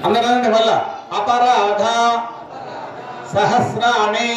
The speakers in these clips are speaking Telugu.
అందరండి వల్ల అపరాధ సహస్రాణి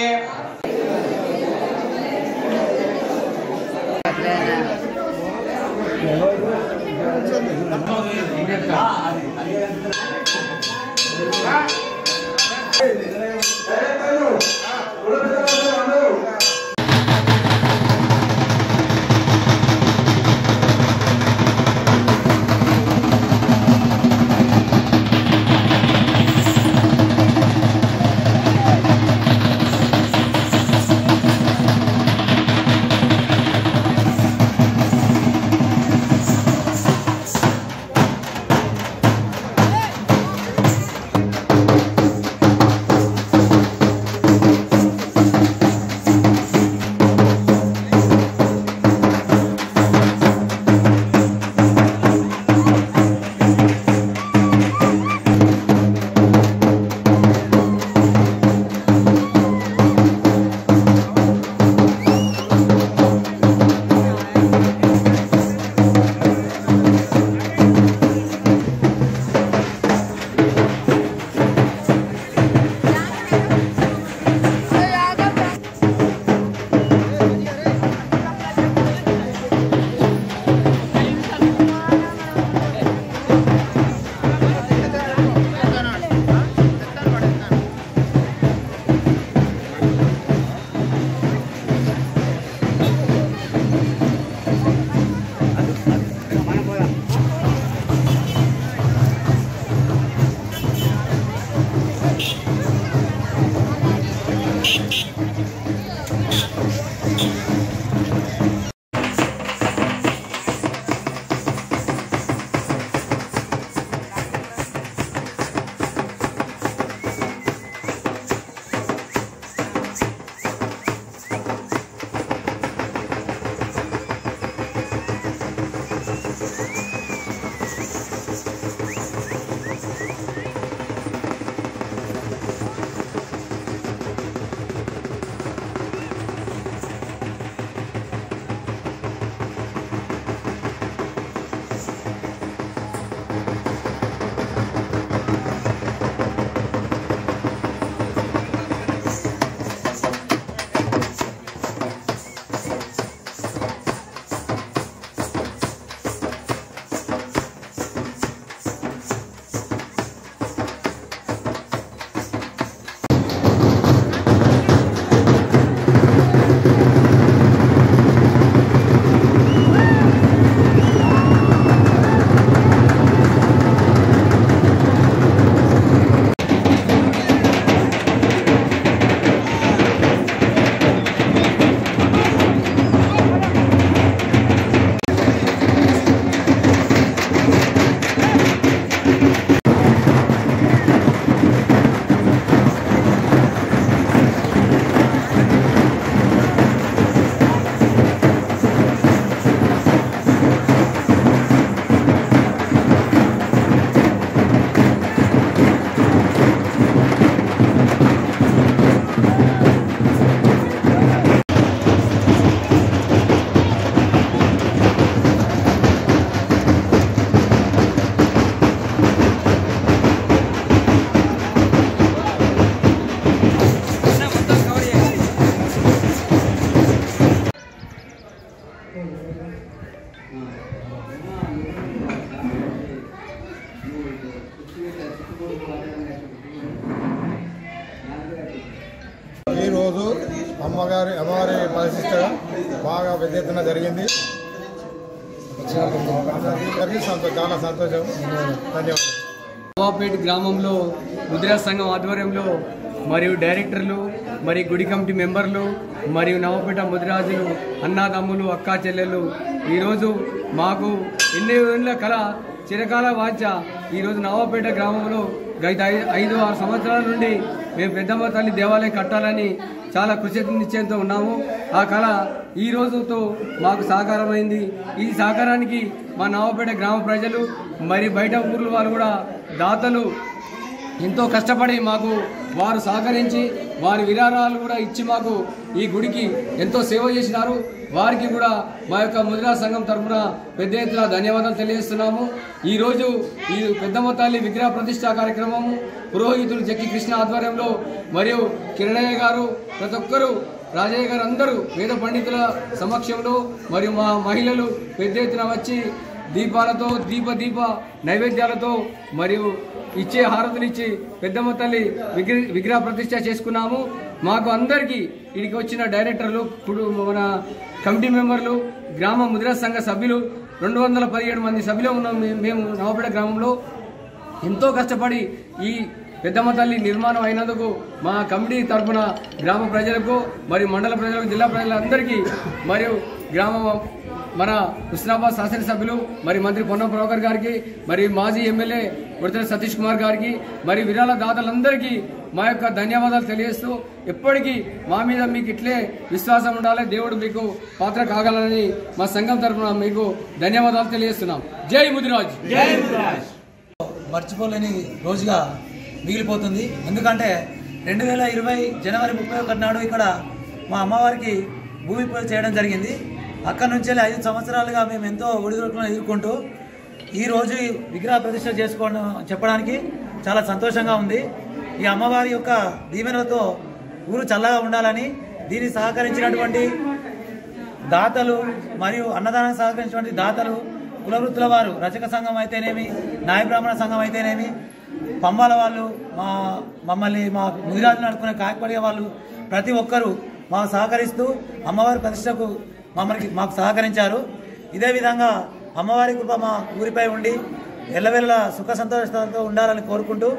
ఈరోజు అమ్మవారి ప్రతిష్ట బాగా పెద్ద ఎత్తున జరిగింది. చాలా సంతోషం. ధన్యవాదాలు. నవాపేట గ్రామంలో ముద్రా సంఘం ఆధ్వర్యంలో మరియు డైరెక్టర్లు మరియు గుడి కమిటీ మెంబర్లు మరియు నవాపేట ముదిరాజులు అన్నాదమ్ములు అక్కా చెల్లెళ్ళు ఈరోజు మాకు ఎన్ని ఏళ్ళ కళ చిరకాల వాంఛ ఈరోజు నవాపేట గ్రామంలో గత 5-6 సంవత్సరాల నుండి మేము పెద్దమ్మ తల్లి దేవాలయం కట్టాలని చాలా కృషి నిశ్చయంతో ఉన్నాము. ఆ కళ ఈ రోజుతో మాకు సాకారమైంది. ఈ సహకారానికి మా నవాపేట గ్రామ ప్రజలు మరి బయట ఊర్ల వాళ్ళు కూడా దాతలు ఎంతో కష్టపడి మాకు వారు సహకరించి వారి విరాళాలు కూడా ఇచ్చి మాకు ఈ గుడికి ఎంతో సేవ చేసినారు. వారికి కూడా మా యొక్క ముద్రా సంఘం తరఫున పెద్ద ఎత్తున ధన్యవాదాలు తెలియజేస్తున్నాము. ఈరోజు ఈ పెద్దమ్మ తల్లి విగ్రహ ప్రతిష్ఠా కార్యక్రమము పురోహితులు జక్కి కృష్ణ ఆధ్వర్యంలో మరియు కిరణయ్య గారు ప్రతి ఒక్కరూ రాజయ్య గారు అందరూ వేద పండితుల సమక్షంలో మరియు మా మహిళలు పెద్ద ఎత్తున వచ్చి దీపాలతో దీప నైవేద్యాలతో మరియు ఇచ్చే హారతులు ఇచ్చి పెద్దమ్మ తల్లి విగ్రహ ప్రతిష్ఠ చేసుకున్నాము. మాకు అందరికీ ఇక్కడికి వచ్చిన డైరెక్టర్లు మన కమిటీ మెంబర్లు గ్రామ ముద్రా సంఘ సభ్యులు 217 మంది సభ్యులు ఉన్నాం. మేము నవాపేట గ్రామంలో ఎంతో కష్టపడి ఈ పెద్దమ్మ తల్లి నిర్మాణం అయినందుకు మా కమిటీ తరఫున గ్రామ ప్రజలకు మరియు మండల ప్రజలకు జిల్లా ప్రజలందరికీ మరియు మన హుస్నాబాద్ శాసనసభ్యులు మరి మంత్రి పొన్నం ప్రభాకర్ గారికి మరి మాజీ ఎమ్మెల్యే ఉడతల సతీష్ కుమార్ గారికి మరి విరాళ దాతలందరికీ మా యొక్క ధన్యవాదాలు తెలియజేస్తూ ఎప్పటికీ మా మీద మీకు ఇట్లే విశ్వాసం ఉండాలి, దేవుడు మీకు పాత్ర కాగలనని మా సంఘం తరఫున మీకు ధన్యవాదాలు తెలియజేస్తున్నాం. జై ముదిరాజ్. జై ముదిరాజ్. మర్చిపోలేని రోజుగా మిగిలిపోతుంది. ఎందుకంటే 2020 జనవరి 31 నాడు ఇక్కడ మా అమ్మవారికి భూమి పూజ చేయడం జరిగింది. అక్కడి నుంచి 5 సంవత్సరాలుగా మేము ఎంతో ఒడిదుడుకులను ఎదుర్కొంటూ ఈరోజు విగ్రహ ప్రతిష్ఠ చేసుకోవడం చెప్పడానికి చాలా సంతోషంగా ఉంది. ఈ అమ్మవారి యొక్క దీవెనలతో ఊరు చల్లగా ఉండాలని దీన్ని సహకరించినటువంటి దాతలు మరియు అన్నదానానికి సహకరించినటువంటి దాతలు, కులవృత్తుల వారు, రచక సంఘం అయితేనేమి, నాయ బ్రాహ్మణ సంఘం అయితేనేమి, పంబాల వాళ్ళు, మమ్మల్ని మా ముదిరాజులు నడుపుకునే కాయపడే వాళ్ళు ప్రతి ఒక్కరూ మాకు సహకరిస్తూ అమ్మవారి ప్రతిష్టకు మాకు సహకరించారు. ఇదే విధంగా అమ్మవారి కృప మా ఊరిపై ఉండి ఎల్లవెల్ల సుఖ సంతోషాలతో ఉండాలని కోరుకుంటూ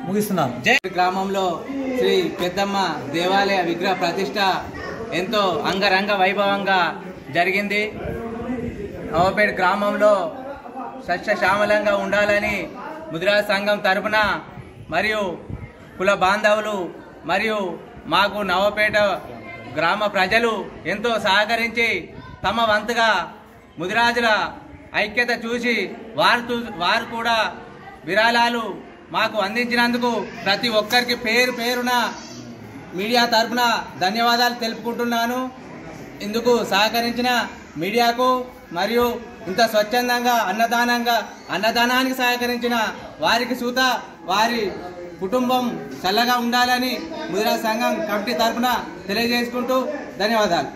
ముగిస్తున్నాను. గ్రామంలో శ్రీ పెద్దమ్మ దేవాలయ విగ్రహ ప్రతిష్ట ఎంతో అంగరంగ వైభవంగా జరిగింది. నవాపేట గ్రామంలో సస్యశ్యామలంగా ఉండాలని ముద్రా సంఘం తరపున మరియు కుల బాంధవులు మరియు మాకు నవాపేట గ్రామ ప్రజలు ఎంతో సహకరించి తమ వంతుగా ముదిరాజుల ఐక్యత చూసి వారు కూడా విరాళాలు మాకు అందించినందుకు ప్రతి ఒక్కరికి పేరున మీడియా తరపున ధన్యవాదాలు తెలుపుకుంటున్నాను. ఇందుకు సహకరించిన మీడియాకు మరియు ఇంత స్వచ్ఛందంగా అన్నదానానికి సహకరించిన వారికి సూత వారి కుటుంబం చల్లగా ఉండాలని ముదిరా సంఘం కమిటీ తరఫున తెలియజేసుకుంటూ ధన్యవాదాలు.